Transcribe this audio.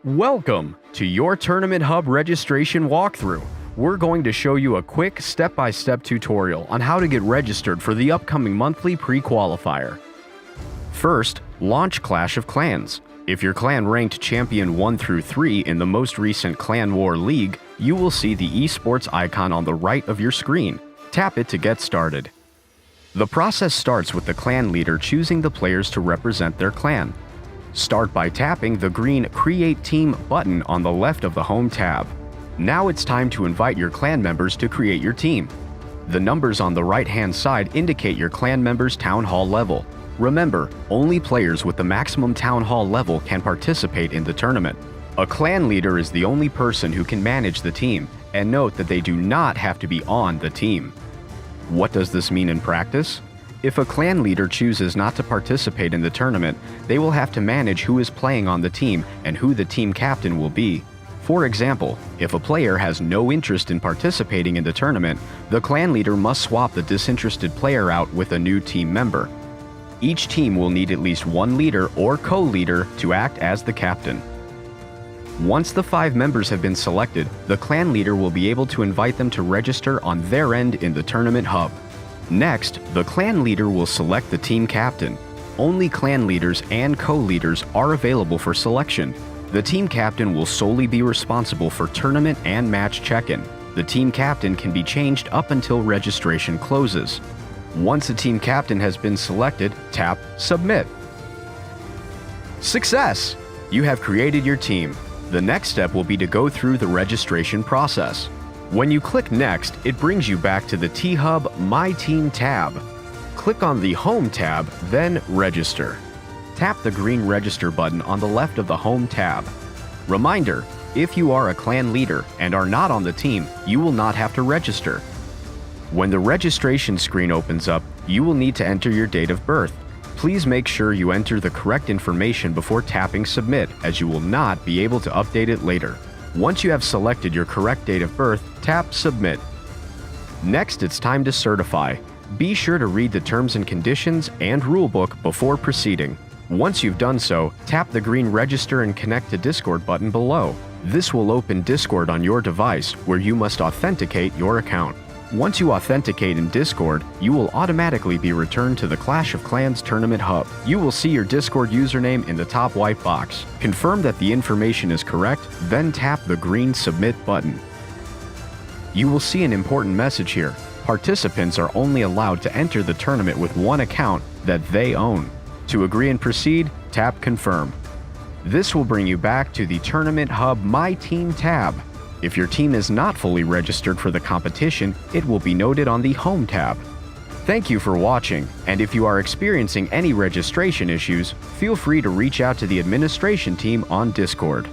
Welcome to your Tournament Hub registration walkthrough. We're going to show you a quick step-by-step tutorial on how to get registered for the upcoming monthly Pre-Qualifier. First, launch Clash of Clans. If your clan ranked Champion 1 through 3 in the most recent Clan War League, you will see the esports icon on the right of your screen. Tap it to get started. The process starts with the clan leader choosing the players to represent their clan. Start by tapping the green Create Team button on the left of the Home tab. Now it's time to invite your clan members to create your team. The numbers on the right-hand side indicate your clan members' Town Hall level. Remember, only players with the maximum Town Hall level can participate in the tournament. A clan leader is the only person who can manage the team, and note that they do not have to be on the team. What does this mean in practice? If a clan leader chooses not to participate in the tournament, they will have to manage who is playing on the team and who the team captain will be. For example, if a player has no interest in participating in the tournament, the clan leader must swap the disinterested player out with a new team member. Each team will need at least one leader or co-leader to act as the captain. Once the 5 members have been selected, the clan leader will be able to invite them to register on their end in the Tournament Hub. Next, the clan leader will select the team captain. Only clan leaders and co-leaders are available for selection. The team captain will solely be responsible for tournament and match check-in. The team captain can be changed up until registration closes. Once a team captain has been selected, tap Submit. Success! You have created your team. The next step will be to go through the registration process. When you click Next, it brings you back to the T-Hub My Team tab. Click on the Home tab, then Register. Tap the green Register button on the left of the Home tab. Reminder, if you are a clan leader and are not on the team, you will not have to register. When the registration screen opens up, you will need to enter your date of birth. Please make sure you enter the correct information before tapping Submit, as you will not be able to update it later. Once you have selected your correct date of birth, tap Submit. Next, it's time to certify. Be sure to read the terms and conditions and rulebook before proceeding. Once you've done so, tap the green Register and Connect to Discord button below. This will open Discord on your device, where you must authenticate your account. Once you authenticate in Discord, you will automatically be returned to the Clash of Clans Tournament Hub. You will see your Discord username in the top white box. Confirm that the information is correct, then tap the green Submit button. You will see an important message here. Participants are only allowed to enter the tournament with one account that they own. To agree and proceed, tap Confirm. This will bring you back to the Tournament Hub My Team tab. If your team is not fully registered for the competition, it will be noted on the Home tab. Thank you for watching, and if you are experiencing any registration issues, feel free to reach out to the administration team on Discord.